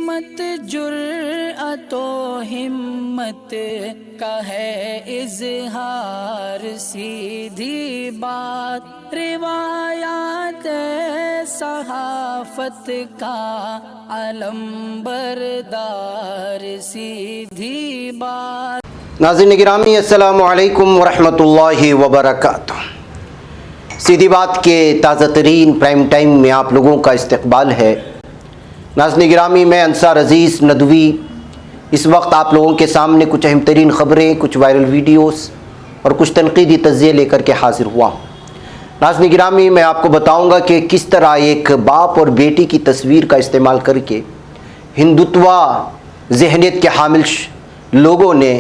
सीमत जुर्अतो हिम्मत का है इजहार, सीधी बात रिवायात सहाफत का अलंबरदार, सीधी बात। नाज़रीन गिरामी अस्सलामु अलैकुम वरहमतुल्लाहि वबरकातुह। सीधी बात के ताज़ा तरीन प्राइम टाइम में आप लोगों का इस्तकबाल है। नाज़रीन गिरामी, मैं अंसार अज़ीज़ नदवी इस वक्त आप लोगों के सामने कुछ अहम तरीन ख़बरें, कुछ वायरल वीडियोस और कुछ तनक़ीदी तज़्ज़िये लेकर के हाज़िर हुआ हूँ। नाज़रीन गिरामी, मैं आपको बताऊँगा कि किस तरह एक बाप और बेटी की तस्वीर का इस्तेमाल करके हिंदुत्वा ज़हनियत के हामिल लोगों ने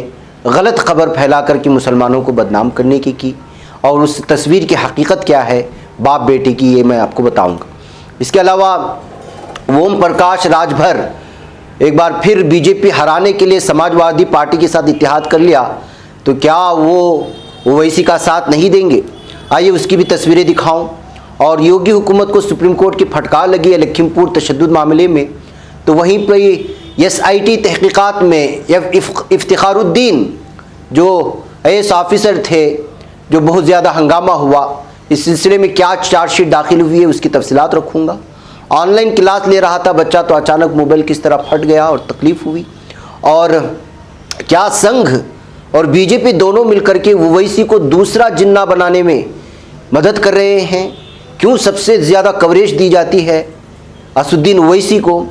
गलत ख़बर फैला कर के मुसलमानों को बदनाम करने की और उस तस्वीर की हकीकत क्या है बाप बेटी की, ये मैं आपको बताऊंगा। इसके अलावा ओम प्रकाश राजभर एक बार फिर बीजेपी हराने के लिए समाजवादी पार्टी के साथ इत्तेहाद कर लिया, तो क्या वो ओवैसी का साथ नहीं देंगे? आइए उसकी भी तस्वीरें दिखाऊं। और योगी हुकूमत को सुप्रीम कोर्ट की फटकार लगी है लखीमपुर तशद्दुद मामले में, तो वहीं पर SIT तहकीकात में इफ्तिखारुद्दीन जो IAS ऑफिसर थे, जो बहुत ज़्यादा हंगामा हुआ, इस सिलसिले में क्या चार्जशीट दाखिल हुई है उसकी तफसीलात रखूँगा। ऑनलाइन क्लास ले रहा था बच्चा, तो अचानक मोबाइल किस तरह फट गया और तकलीफ़ हुई, और क्या संघ और बीजेपी दोनों मिलकर के ओवैसी को दूसरा जिन्ना बनाने में मदद कर रहे हैं? क्यों सबसे ज़्यादा कवरेज दी जाती है असुद्दीन ओवैसी को?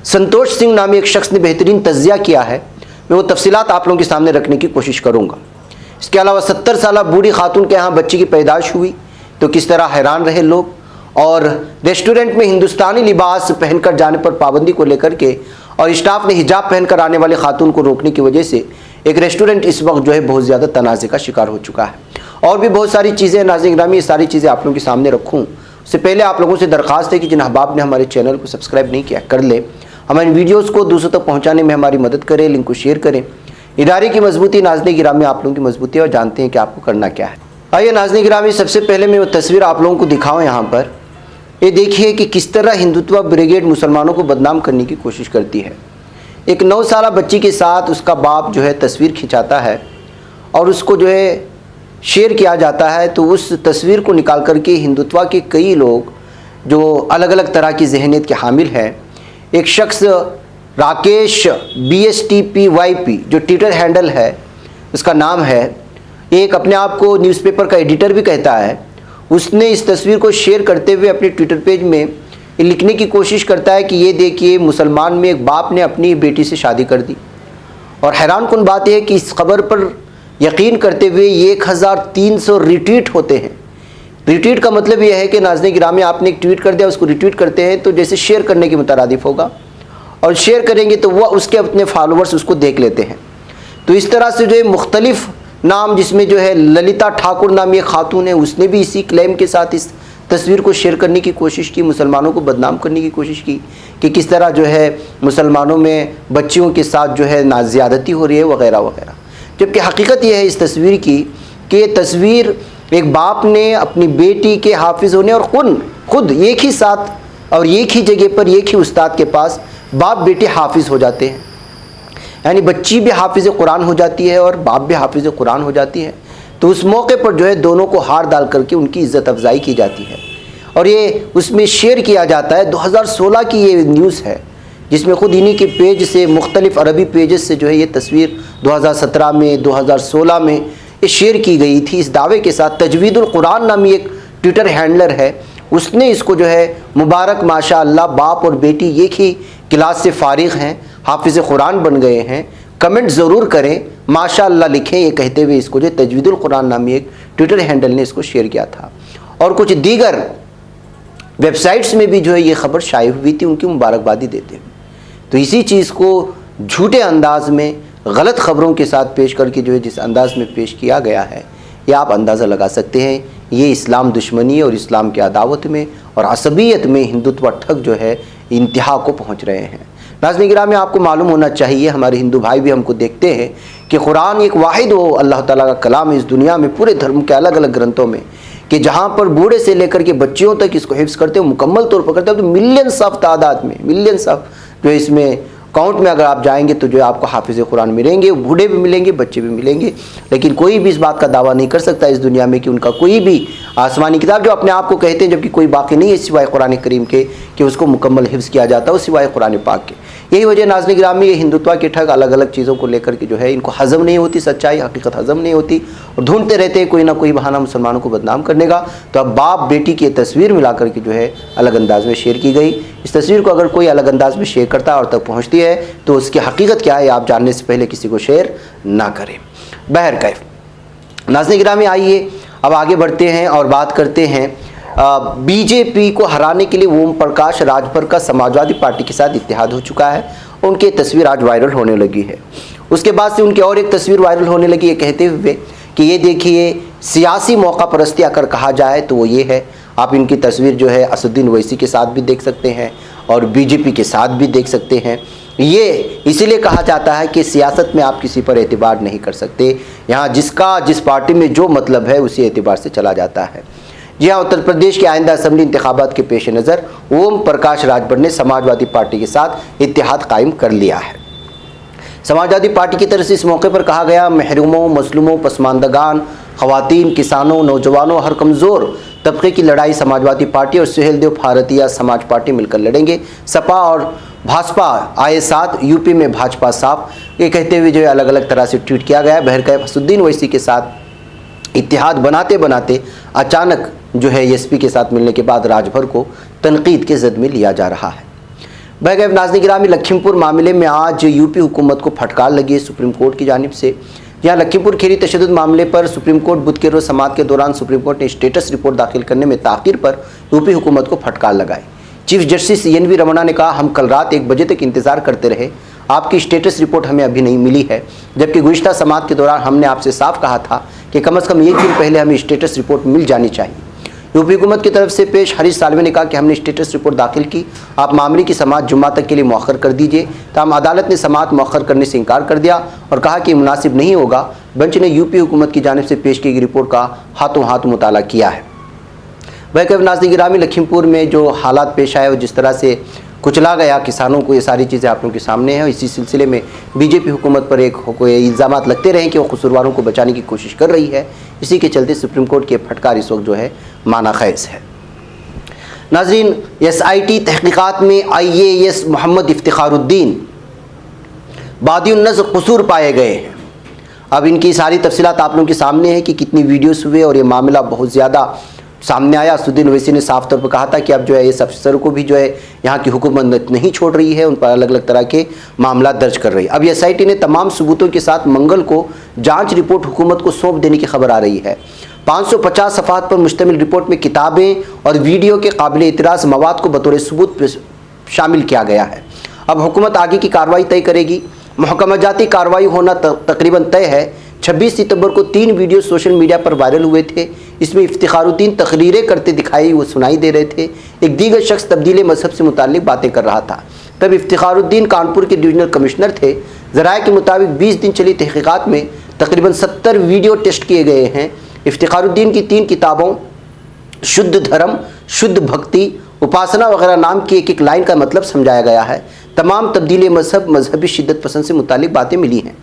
संतोष सिंह नामी एक शख्स ने बेहतरीन तज़्ज़िया किया है, मैं वो तफसीलात आप लोगों के सामने रखने की कोशिश करूँगा। इसके अलावा 70 साल बूढ़ी खातून के यहाँ बच्चे की पैदाइश हुई, तो किस तरह हैरान रहे लोग। और रेस्टोरेंट में हिंदुस्तानी लिबास पहनकर जाने पर पाबंदी को लेकर के और स्टाफ ने हिजाब पहनकर आने वाली खातून को रोकने की वजह से एक रेस्टोरेंट इस वक्त जो है बहुत ज़्यादा तनाज़े का शिकार हो चुका है। और भी बहुत सारी चीज़ें नाज़रीन गिरामी, ये सारी चीज़ें आप लोगों के सामने रखूँ उससे पहले आप लोगों से दरख्वास्त है कि जिन अहबाब ने हमारे चैनल को सब्सक्राइब नहीं किया कर ले, हमारे वीडियोज़ को दूसरों तक पहुँचाने में हमारी मदद करें, लिंक को शेयर करें। इदारे की मजबूती नाज़रीन गिरामी आप लोगों की मजबूती है और जानते हैं कि आपको करना क्या है। आइए नाज़रीन गिरामी, सबसे पहले मैं वो तस्वीर आप लोगों को दिखाऊं। यहाँ पर ये देखिए कि किस तरह हिंदुत्व ब्रिगेड मुसलमानों को बदनाम करने की कोशिश करती है। एक 9 साल बच्ची के साथ उसका बाप जो है तस्वीर खिंचाता है और उसको जो है शेयर किया जाता है, तो उस तस्वीर को निकाल करके हिंदुत्व के कई लोग जो अलग अलग तरह की जहनीत के हामिल हैं, एक शख्स राकेश BSTPYP जो ट्विटर हैंडल है उसका नाम है, एक अपने आप को न्यूज़पेपर का एडिटर भी कहता है, उसने इस तस्वीर को शेयर करते हुए अपने ट्विटर पेज में लिखने की कोशिश करता है कि ये देखिए मुसलमान में एक बाप ने अपनी बेटी से शादी कर दी। और हैरानकुन बात यह है कि इस खबर पर यकीन करते हुए 1300 रिट्वीट होते हैं। रिट्वीट का मतलब यह है कि नाज़रीन गिरामी, आपने एक ट्वीट कर दिया, उसको रिट्वीट करते हैं तो जैसे शेयर करने के मुतरादिफ होगा, और शेयर करेंगे तो वह उसके अपने फॉलोअर्स उसको देख लेते हैं। तो इस तरह से जो है मुख्तलिफ नाम, जिसमें जो है ललिता ठाकुर नाम एक खातून है, उसने भी इसी क्लेम के साथ इस तस्वीर को शेयर करने की कोशिश की, मुसलमानों को बदनाम करने की कोशिश की कि किस तरह जो है मुसलमानों में बच्चियों के साथ जो है नाज़्यादती हो रही है वगैरह वगैरह। जबकि हकीकत यह है इस तस्वीर की कि ये तस्वीर एक बाप ने अपनी बेटी के हाफिज़ होने और खुद एक ही साथ और एक ही जगह पर एक ही उस्ताद के पास बाप बेटे हाफिज़ हो जाते हैं, यानी बच्ची भी हाफिज़ कुरान हो जाती है और बाप भी हाफिज़ कुरान हो जाती है। तो उस मौके पर जो है दोनों को हार डाल करके उनकी इज़्ज़त अफजाई की जाती है और ये उसमें शेयर किया जाता है। 2016 की ये न्यूज़ है जिसमें ख़ुद इन्हीं के पेज से, मुख्तलिफ़ अरबी पेजेस से जो है ये तस्वीर 2017 में 2016 में ये शेयर की गई थी इस दावे के साथ। तजवीदुल कुरान नामी एक ट्विटर हैंडलर है, उसने इसको जो है मुबारक माशाअल्लाह, बाप और बेटी एक ही क्लास से फ़ारिग हैं, हाफिज़ कुरान बन गए हैं, कमेंट ज़रूर करें, माशाअल्लाह लिखें, ये कहते हुए इसको जो तजवीदुल कुरान नामी एक ट्विटर हैंडल ने इसको शेयर किया था। और कुछ दीगर वेबसाइट्स में भी जो है ये ख़बर शाये हुई थी उनकी मुबारकबादी देते हुए। तो इसी चीज़ को झूठे अंदाज में गलत ख़बरों के साथ पेश करके जो है जिस अंदाज में पेश किया गया है, ये आप अंदाज़ा लगा सकते हैं ये इस्लाम दुश्मनी और इस्लाम की अदावत में और असबियत में हिंदुत्व ठग जो है इंतहा को पहुँच रहे हैं। नाज़रीन गिरामी, आपको मालूम होना चाहिए, हमारे हिंदू भाई भी हमको देखते हैं कि कुरान एक वाहिद हो अल्लाह ताला का कलाम इस दुनिया में पूरे धर्म के अलग अलग ग्रंथों में कि जहाँ पर बूढ़े से लेकर के बच्चियों तक इसको हिफ्ज़ करते हो, मुकम्मल तौर पर करते हो, तो मिलियंस ऑफ तादाद में, मिलियंस ऑफ जो इसमें काउंट में अगर आप जाएंगे तो जो है आपको हाफिज़ कुरान मिलेंगे, बूढ़े भी मिलेंगे, बच्चे भी मिलेंगे, लेकिन कोई भी इस बात का दावा नहीं कर सकता इस दुनिया में कि उनका कोई भी आसमानी किताब जो अपने आप को कहते हैं, जबकि कोई बाकी नहीं है सिवाय कुरान करीम के कि उसको मुकम्मल हिफ्ज़ किया जाता हो सिवाय कुरान पाक के। यही वजह नाज़रीन गिरामी, ये हिंदुत्व के ठग अलग अलग चीज़ों को लेकर के जो है इनको हज़म नहीं होती, सच्चाई हकीकत हज़म नहीं होती और ढूंढते रहते हैं कोई ना कोई बहाना मुसलमानों को बदनाम करने का। तो अब बाप बेटी की तस्वीर मिला करके जो है अलग अंदाज में शेयर की गई। इस तस्वीर को अगर कोई अलग अंदाज में शेयर करता है और तक पहुँचती है तो उसकी हकीकत क्या है आप जानने से पहले किसी को शेयर ना करें। बहरकैफ नाज़रीन गिरामी, आइए अब आगे बढ़ते हैं और बात करते हैं बीजेपी को हराने के लिए ओम प्रकाश राजभर का समाजवादी पार्टी के साथ इत्तेहाद हो चुका है। उनकी तस्वीर आज वायरल होने लगी है। उसके बाद से उनकी और एक तस्वीर वायरल होने लगी ये कहते हुए कि ये देखिए सियासी मौका परस्ती अगर कहा जाए तो वो ये है। आप इनकी तस्वीर जो है असदुद्दीन ओवैसी के साथ भी देख सकते हैं और बीजेपी के साथ भी देख सकते हैं। ये इसीलिए कहा जाता है कि सियासत में आप किसी पर एतबार नहीं कर सकते, यहाँ जिसका जिस पार्टी में जो मतलब है उसी एतबार से चला जाता है। जी हाँ, उत्तर प्रदेश के आइंदा असेंबली इंतखाबात के पेश नज़र ओम प्रकाश राजभर ने समाजवादी पार्टी के साथ इत्तेहाद कायम कर लिया है। समाजवादी पार्टी की तरफ से इस मौके पर कहा गया, महरूमों, मजलूमों, पसमानदगान, ख़वातीन, किसानों, नौजवानों, हर कमज़ोर तबके की लड़ाई समाजवादी पार्टी और सुहेलदेव भारतीय समाज पार्टी मिलकर लड़ेंगे। सपा और भाजपा आए साथ, यूपी में भाजपा साफ, ये कहते हुए जो है अलग अलग तरह से ट्वीट किया गया। बहरकैफ असदुद्दीन ओवैसी के साथ इत्तेहाद बनाते बनाते अचानक जो है एसपी के साथ मिलने के बाद राजभर को तनकीद के जद में लिया जा रहा है। बहरकैफ नाज़रीन गिरामी, लखीमपुर मामले में आज यूपी हुकूमत को फटकार लगी है सुप्रीम कोर्ट की जानिब से। यहाँ लखीमपुर खीरी तशद्दुद मामले पर सुप्रीम कोर्ट बुध के रोज समाअत के दौरान सुप्रीम कोर्ट ने स्टेटस रिपोर्ट दाखिल करने में ताख़ीर पर यूपी हुकूमत को फटकार लगाई। Chief justice N V Ramana ने कहा, हम कल रात 1 बजे तक इंतजार करते रहे, आपकी स्टेटस रिपोर्ट हमें अभी नहीं मिली है, जबकि गुज़िश्ता समाअत के दौरान हमने आपसे साफ कहा था कि कम से कम 1 दिन पहले हमें स्टेटस रिपोर्ट मिल जानी चाहिए। यूपी हुकूमत की तरफ से पेश हरीश साल्वे ने कहा कि हमने स्टेटस रिपोर्ट दाखिल की, आप मामले की समाअत जुम्मा तक के लिए मौखर कर दीजिए। तमाम अदालत ने समाअत मौखर करने से इनकार कर दिया और कहा कि मुनासिब नहीं होगा। बेंच ने यूपी हुकूमत की जानिब से पेश की गई रिपोर्ट का हाथों हाथ मुताला किया है। वह नाज़रीन गिरामी, लखीमपुर में जो हालात पेश आए और जिस तरह से कुचला गया किसानों को, ये सारी चीज़ें आप लोगों के सामने हैं। इसी सिलसिले में बीजेपी हुकूमत पर एक इल्ज़ामात लगते रहे कि वो कसूरवारों को बचाने की कोशिश कर रही है। इसी के चलते सुप्रीम कोर्ट की फटकार इस वक्त जो है माना खैज़ है। नाज़रीन, SIT तहकीकात में IAS मोहम्मद इफ्तिखारुद्दीन बादिउन्नज़्र कसूर पाए गए हैं। अब इनकी सारी तफसीलात आप लोगों के सामने है कि कितनी वीडियोस हुए और ये मामला बहुत ज़्यादा सामने आया। असदुद्दीन ओवैसी ने साफ तौर पर कहा था कि अब जो है इस अफसर को भी जो है यहाँ की हुकूमत नहीं छोड़ रही है, उन पर अलग अलग तरह के मामला दर्ज कर रही है। अब SIT ने तमाम सबूतों के साथ मंगल को जांच रिपोर्ट हुकूमत को सौंप देने की खबर आ रही है। 550 सफ़हात पर मुश्तमिल रिपोर्ट में किताबें और वीडियो के काबिल एतराज़ मवाद को बतौर सबूत शामिल किया गया है। अब हुकूमत आगे की कार्रवाई तय करेगी। महकमा जाती कार्रवाई होना तकरीबन तय है। 26 सितंबर को 3 वीडियो सोशल मीडिया पर वायरल हुए थे। इसमें इफ्तिखारुद्दीन तकरीरें करते दिखाई वो सुनाई दे रहे थे। एक दीगर शख्स तब्दील मजहब से मुताल्लिक बातें कर रहा था। तब इफ्तिखारुद्दीन कानपुर के डिवीजनल कमिश्नर थे। ज़राए के मुताबिक 20 दिन चली तहकीकात में तकरीबन 70 वीडियो टेस्ट किए गए हैं। इफ्तिखारुद्दीन की 3 किताबों शुद्ध धर्म, शुद्ध भक्ति, उपासना वगैरह नाम की एक लाइन का मतलब समझाया गया है। तमाम तब्दील मजहब, मजहबी शिद्दत पसंद से मुताल्लिक बातें मिली हैं।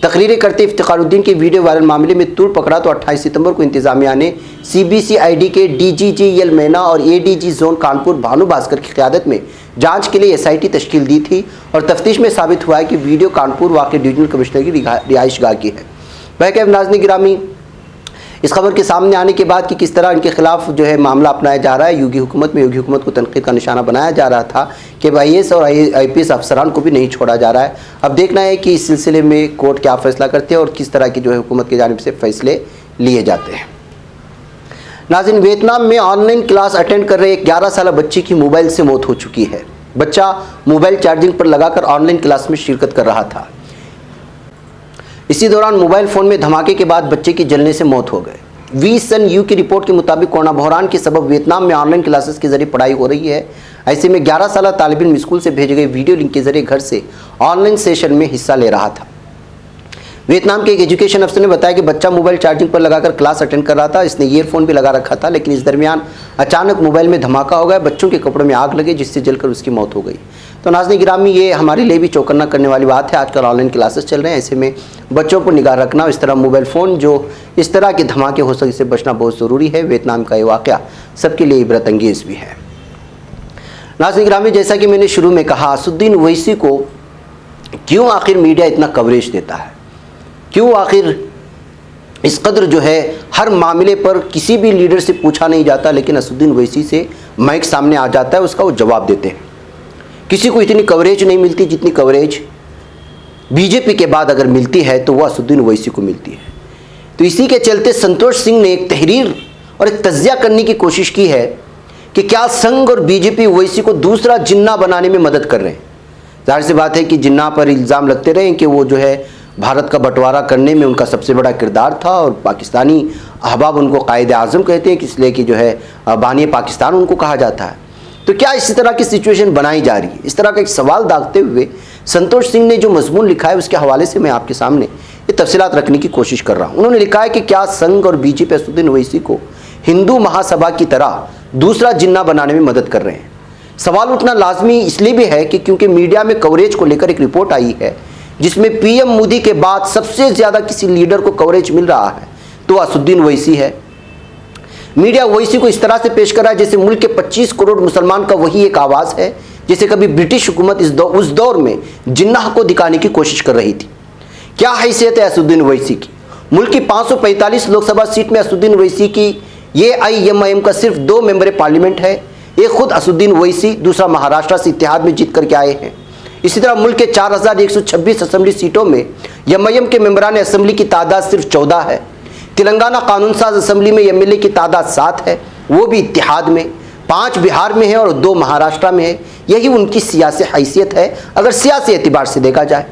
तकरीरें करते इफ्तिखारुद्दीन के वीडियो वायरल मामले में तूड़ पकड़ा तो 28 सितंबर को इंतजामिया ने CBCID के DGG यल मैना और ADG जोन कानपुर भानु भास्कर की क़यादत में जांच के लिए SIT तश्कील दी थी और तफ्तीश में साबित हुआ है कि वीडियो कानपुर वाक़ई डिवीजनल कमिश्नर की रिहाइशगाह की है। वह नाज़रीन गिरामी, इस खबर के सामने आने के बाद कि किस तरह इनके खिलाफ जो है मामला अपनाया जा रहा है, योगी हुकूमत को तनकीद का निशाना बनाया जा रहा था कि IAS और IPS अफसरान को भी नहीं छोड़ा जा रहा है। अब देखना है कि इस सिलसिले में कोर्ट क्या फ़ैसला करते हैं और किस तरह की जो है हुकूमत की जानिब से फ़ैसले लिए जाते हैं। नाज़रीन, वियतनाम में ऑनलाइन क्लास अटेंड कर रहे एक 11 साल बच्चे की मोबाइल से मौत हो चुकी है। बच्चा मोबाइल चार्जिंग पर लगाकर ऑनलाइन क्लास में शिरकत कर रहा था। इसी दौरान मोबाइल फ़ोन में धमाके के बाद बच्चे की जलने से मौत हो गई। VSNU की रिपोर्ट के मुताबिक कोरोना बहरान के सबब वियतनाम में ऑनलाइन क्लासेस के जरिए पढ़ाई हो रही है। ऐसे में 11 साल तालिब इल्म स्कूल से भेजे गए वीडियो लिंक के जरिए घर से ऑनलाइन सेशन में हिस्सा ले रहा था। वियतनाम के एक एजुकेशन अफसर ने बताया कि बच्चा मोबाइल चार्जिंग पर लगाकर क्लास अटेंड कर रहा था। इसने ईयरफोन भी लगा रखा था, लेकिन इस दरमियान अचानक मोबाइल में धमाका हो गया। बच्चों के कपड़ों में आग लगी जिससे जलकर उसकी मौत हो गई। तो नाज़रीन गिरामी, ये हमारे लिए भी चौकन्ना करने वाली बात है। आजकल ऑनलाइन क्लासेस चल रहे हैं, ऐसे में बच्चों पर निगाह रखना, इस तरह मोबाइल फ़ोन जो इस तरह के धमाके हो सके से बचना बहुत ज़रूरी है। वियतनाम का ये वाक़या सबके लिए इबरत अंगेज़ भी है। नाज़रीन गिरामी, जैसा कि मैंने शुरू में कहा, असदुद्दीन ओवैसी को क्यों आखिर मीडिया इतना कवरेज देता है, क्यों आखिर इस कदर जो है हर मामले पर किसी भी लीडर से पूछा नहीं जाता, लेकिन असदुद्दीन ओवैसी से माइक सामने आ जाता है, उसका वो जवाब देते हैं। किसी को इतनी कवरेज नहीं मिलती जितनी कवरेज बीजेपी के बाद अगर मिलती है तो वह असदुद्दीन ओवैसी को मिलती है। तो इसी के चलते संतोष सिंह ने एक तहरीर और एक तज्जिया करने की कोशिश की है कि क्या संघ और बीजेपी ओवैसी को दूसरा जिन्ना बनाने में मदद कर रहे हैं। जाहिर सी बात है कि जिन्ना पर इल्ज़ाम लगते रहे कि वो जो है भारत का बंटवारा करने में उनका सबसे बड़ा किरदार था, और पाकिस्तानी अहबाब उनको कायदे आज़म कहते हैं, इसलिए कि जो है बानी पाकिस्तान उनको कहा जाता है। तो क्या इसी तरह की सिचुएशन बनाई जा रही है? इस तरह का एक सवाल दागते हुए संतोष सिंह ने जो मजमून लिखा है उसके हवाले से मैं आपके सामने ये तफसीलात रखने की कोशिश कर रहा हूँ। उन्होंने लिखा है कि क्या संघ और बीजेपी असदुद्दीन ओवैसी को हिंदू महासभा की तरह दूसरा जिन्ना बनाने में मदद कर रहे हैं। सवाल उठना लाजमी इसलिए भी है कि क्योंकि मीडिया में कवरेज को लेकर एक रिपोर्ट आई है जिसमें पीएम मोदी के बाद सबसे ज़्यादा किसी लीडर को कवरेज मिल रहा है तो असदुद्दीन ओवैसी है। मीडिया ओवैसी को इस तरह से पेश कर रहा है जैसे मुल्क के 25 करोड़ मुसलमान का वही एक आवाज़ है, जैसे कभी ब्रिटिश हुकूमत उस दौर में जिन्नाह को दिखाने की कोशिश कर रही थी। क्या हैसियत है असदुद्दीन ओवैसी की? मुल्क की 545 लोकसभा सीट में असदुद्दीन ओवैसी की AIMIM का सिर्फ 2 मेंबर पार्लियामेंट है। एक खुद असदुद्दीन ओवैसी, दूसरा महाराष्ट्र से इत्तेहाद में जीत करके आए हैं। इसी तरह मुल्क के 4126 असम्बली सीटों में MIM के मेंबरान असम्बली की तादाद सिर्फ 14 है। तेलंगाना कानून साज असम्बली में MLA की तादाद 7 है, वो भी इत्तेहाद में। 5 बिहार में है और 2 महाराष्ट्र में है। यही उनकी सियासी हैसियत है अगर सियासी एतबार से देखा जाए।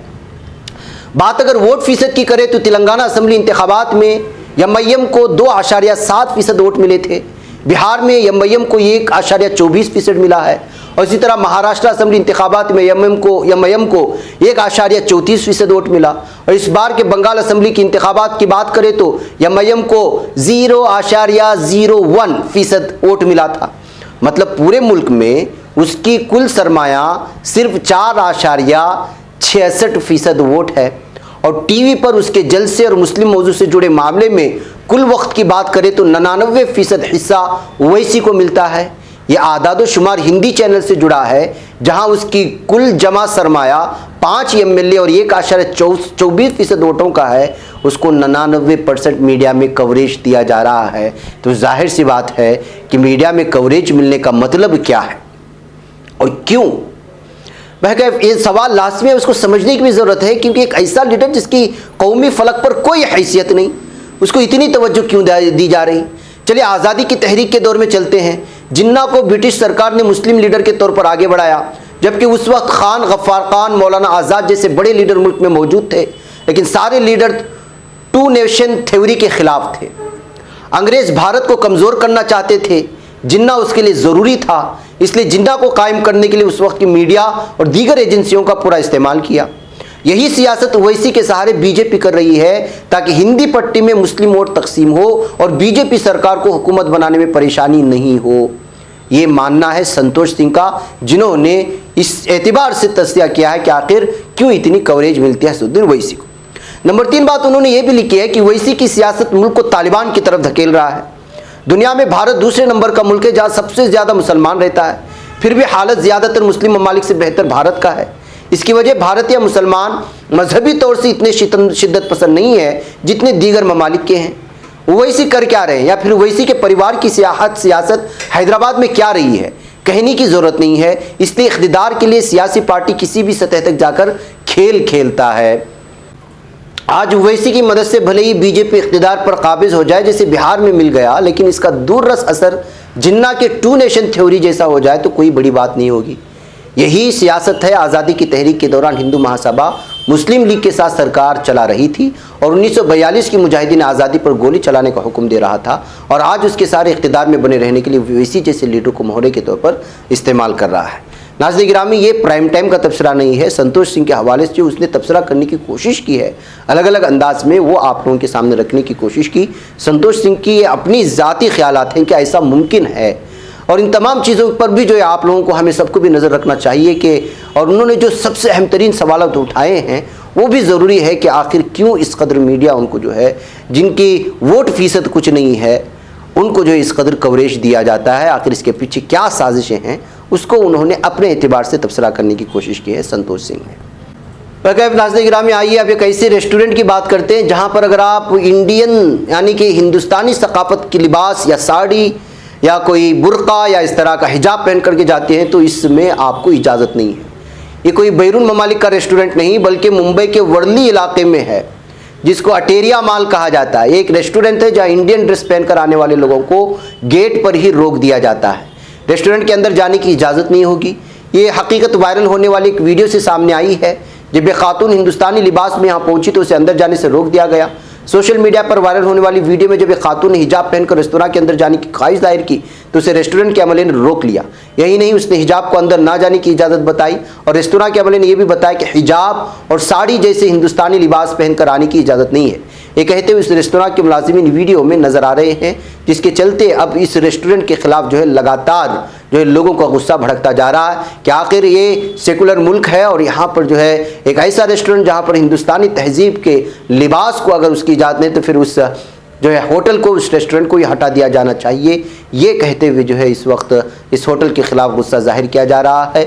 बात अगर वोट फीसद की करें तो तेलंगाना असम्बली इंतखाबात में MIM को 2.7% वोट मिले थे। बिहार में MIM को 1.24% मिला है, और इसी तरह महाराष्ट्र असम्बली इंतखाबात में MIM को 1.34% वोट मिला। और इस बार के बंगाल असम्बली की इंतखाबात की बात करें तो MIM को 0.01% वोट मिला था। मतलब पूरे मुल्क में उसकी कुल सरमाया सिर्फ 4.66% वोट है। और टीवी पर उसके जलसे और मुस्लिम मौजू से जुड़े मामले में कुल वक्त की बात करें तो 99% हिस्सा ओवैसी को मिलता है। यह आदाद शुमार हिंदी चैनल से जुड़ा है जहां उसकी कुल जमा सरमाया 5 MLA और 1.24% वोटों का है। उसको 99% मीडिया में कवरेज दिया जा रहा है। तो जाहिर सी बात है कि मीडिया में कवरेज मिलने का मतलब क्या है और क्यों? ये सवाल लाजमी है, उसको समझने की भी ज़रूरत है, क्योंकि एक ऐसा लीडर जिसकी कौमी फलक पर कोई हैसियत नहीं, उसको इतनी तवज्जो क्यों दी जा रही? चलिए आज़ादी की तहरीक के दौर में चलते हैं। जिन्ना को ब्रिटिश सरकार ने मुस्लिम लीडर के तौर पर आगे बढ़ाया, जबकि उस वक्त खान, गफ्फार खान, मौलाना आज़ाद जैसे बड़े लीडर मुल्क में मौजूद थे, लेकिन सारे लीडर 2 नेशन थ्योरी के ख़िलाफ़ थे। अंग्रेज़ भारत को कमज़ोर करना चाहते थे, जिन्ना उसके लिए ज़रूरी था, इसलिए जिन्ना को कायम करने के लिए उस वक्त की मीडिया और दीगर एजेंसियों का पूरा इस्तेमाल किया। यही सियासत ओवैसी के सहारे बीजेपी कर रही है ताकि हिंदी पट्टी में मुस्लिम वोट तकसीम हो और बीजेपी सरकार को हुकूमत बनाने में परेशानी नहीं हो। ये मानना है संतोष सिंह का, जिन्होंने इस एतबार से तस्दिया किया है कि आखिर क्यों इतनी कवरेज मिलती है असदुद्दीन ओवैसी को। नंबर 3 बात उन्होंने ये भी लिखी है कि ओवैसी की सियासत मुल्क को तालिबान की तरफ धकेल रहा है। दुनिया में भारत दूसरे नंबर का मुल्क है जहाँ सबसे ज़्यादा मुसलमान रहता है, फिर भी हालत ज़्यादातर मुस्लिम ममालिक से बेहतर भारत का है। इसकी वजह भारतीय मुसलमान मजहबी तौर से इतने शिद्दत पसंद नहीं है जितने दीगर ममालिक के हैं। ओवैसी कर क्या रहे हैं, या फिर ओवैसी के परिवार की सियासत हैदराबाद में क्या रही है, कहने की ज़रूरत नहीं है। इसलिए इख्तिदार के लिए सियासी पार्टी किसी भी सतह तक जाकर खेल खेलता है। आज ओवैसी की मदद से भले ही बीजेपी इख्तिदार पर काबिज हो जाए जैसे बिहार में मिल गया, लेकिन इसका दूररस असर जिन्ना के 2 नेशन थ्योरी जैसा हो जाए तो कोई बड़ी बात नहीं होगी। यही सियासत है आज़ादी की तहरीक के दौरान हिंदू महासभा मुस्लिम लीग के साथ सरकार चला रही थी और 1942 की मुजाहिदीन आज़ादी पर गोली चलाने का हुक्म दे रहा था, और आज उसके सारे इख्तिदार में बने रहने के लिए ओवैसी जैसे लीडर को मोहरे के तौर पर इस्तेमाल कर रहा है। नाज़रीन गिरामी, ये प्राइम टाइम का तबसरा नहीं है। संतोष सिंह के हवाले से जो उसने तबसरा करने की कोशिश की है अलग अलग अंदाज में, वो आप लोगों के सामने रखने की कोशिश की। संतोष सिंह की ये अपनी ज़ाती ख्यालात हैं कि ऐसा मुमकिन है, और इन तमाम चीज़ों पर भी जो है आप लोगों को, हमें सबको भी नज़र रखना चाहिए कि, और उन्होंने जो सबसे अहम तरीन सवाल उठाए हैं वो भी ज़रूरी है कि आखिर क्यों इस कदर मीडिया उनको जो है, जिनकी वोट फीसद कुछ नहीं है, उनको जो इस कदर कवरेज दिया जाता है, आखिर इसके पीछे क्या साजिशें हैं, उसको उन्होंने अपने एतबार से तबसरा करने की कोशिश की है संतोष सिंह ने। वैसे नाज़रीन गिरामी, आइए अब एक ऐसे रेस्टोरेंट की बात करते हैं जहाँ पर अगर आप इंडियन यानी कि हिंदुस्तानी सकाफत की लिबास या साड़ी या कोई बुर्का या इस तरह का हिजाब पहन करके जाते हैं तो इसमें आपको इजाज़त नहीं है। ये कोई बैरून ममालिक का रेस्टोरेंट नहीं बल्कि मुंबई के वर्ली इलाके में है, जिसको अटेरिया माल कहा जाता है। एक रेस्टोरेंट है जहाँ इंडियन ड्रेस पहनकर आने वाले लोगों को गेट पर ही रोक दिया जाता है, रेस्टोरेंट के अंदर जाने की इजाज़त नहीं होगी। ये हकीकत वायरल होने वाली एक वीडियो से सामने आई है। जब एक खातून हिंदुस्तानी लिबास में यहाँ पहुंची तो उसे अंदर जाने से रोक दिया गया। सोशल मीडिया पर वायरल होने वाली वीडियो में जब एक खातून ने हिजाब पहनकर रेस्तोरां के अंदर जाने की ख्वाहिश जाहिर की तो उसे रेस्टोरेंट के अमले ने रोक लिया। यही नहीं, उसने हिजाब को अंदर ना जाने की इजाज़त बताई और रेस्तोरां के अमले ने यह भी बताया कि हिजाब और साड़ी जैसे हिंदुस्तानी लिबास पहनकर आने की इजाज़त नहीं है। ये कहते हुए इस रेस्तोरां के मुलाजिमीन वीडियो में नज़र आ रहे हैं, जिसके चलते अब इस रेस्टोरेंट के खिलाफ जो है लगातार जो है लोगों का गुस्सा भड़कता जा रहा है कि आखिर ये सेकुलर मुल्क है और यहाँ पर जो है एक ऐसा रेस्टोरेंट जहाँ पर हिंदुस्तानी तहजीब के लिबास को अगर उसकी इजाज़त नहीं तो फिर उस जो है होटल को, उस रेस्टोरेंट को ही हटा दिया जाना चाहिए। ये कहते हुए जो है इस वक्त इस होटल के खिलाफ गुस्सा जाहिर किया जा रहा है।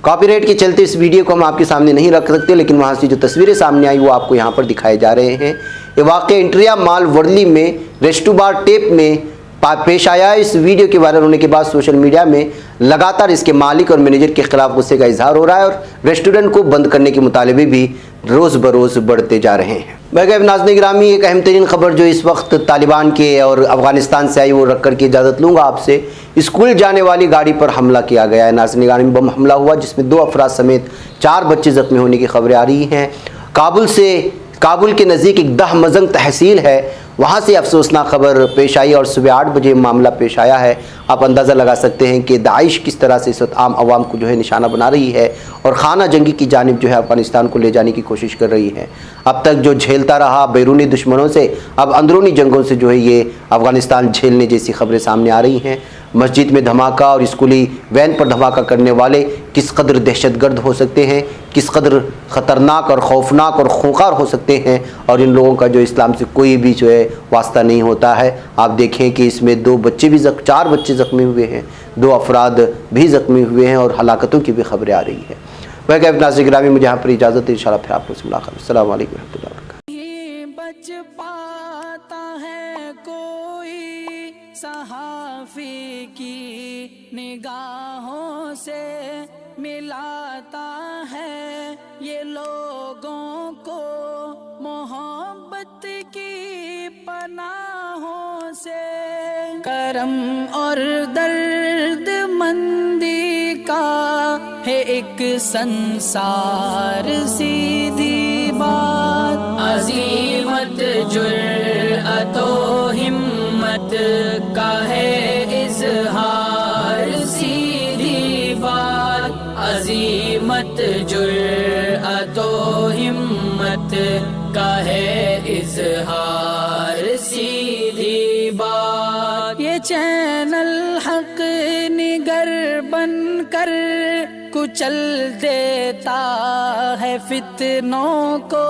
कॉपीराइट के चलते इस वीडियो को हम आपके सामने नहीं रख सकते, लेकिन वहाँ से जो तस्वीरें सामने आई वो आपको यहाँ पर दिखाए जा रहे हैं। ये वाक़या इंटरिया माल वर्ली में रेस्टो बार टेप में पेश आया। इस वीडियो के वायरल होने के बाद सोशल मीडिया में लगातार इसके मालिक और मैनेजर के खिलाफ गुस्से का इजहार हो रहा है और रेस्टोरेंट को बंद करने के मुतालबे भी रोज़ बरोज़ बढ़ते जा रहे हैं। बगैर नाज़रीन गिरामी, एक अहम तरीन खबर जो इस वक्त तालिबान के और अफगानिस्तान से आई वो रख कर के इजाज़त लूँगा आपसे। स्कूल जाने वाली गाड़ी पर हमला किया गया है। नाज़रीन गिरामी, बम हमला हुआ जिसमें 2 अफराद समेत 4 बच्चे ज़ख्मी होने की खबरें आ रही हैं। काबुल के नज़दीक एक दहमज़ंग तहसील है, वहाँ से अफसोसनाक खबर पेश आई और सुबह 8 बजे मामला पेश आया है। आप अंदाज़ा लगा सकते हैं कि दाइश किस तरह से इस वक्त आम आवाम को जो है निशाना बना रही है और खाना जंगी की जानिब जो है अफ़गानिस्तान को ले जाने की कोशिश कर रही है। अब तक जो झेलता रहा बैरूनी दुश्मनों से, अब अंदरूनी जंगों से जो है ये अफ़गानिस्तान झेलने जैसी खबरें सामने आ रही हैं। मस्जिद में धमाका और स्कूली वैन पर धमाका करने वाले किस कदर दहशतगर्द हो सकते हैं, किस कदर ख़तरनाक और खौफनाक और खूंखार हो सकते हैं, और इन लोगों का जो इस्लाम से कोई भी जो है वास्ता नहीं होता है। आप देखें कि इसमें 4 बच्चे ज़ख्मी हुए हैं, 2 अफराद भी ज़ख्मी हुए हैं और हलाकतों की भी खबरें आ रही है। वह क्या नाज़रीन गिरामी, मुझे यहाँ पर इजाज़त है, इंशाअल्लाह फिर आपसे मुलाकात। अस्सलाम वालेकुम रहमतुल्लाहि व बरकातहू। बच पाता है कोई सहाफ़ी की निगाहों से मिलाता है ये लोगों को मोहब्बत की पनाहों से। करम और दर्द मंदी का है एक संसार, सीधी बात अज़ीमत जुर्अतो हिम्मत का है इज़हार, सीधी बात अज़ीमत जुर्अतो हिम्मत का है इज़हार, सीधी बात। ये चैनल हक निगर बनकर कुचल देता है फितनों को।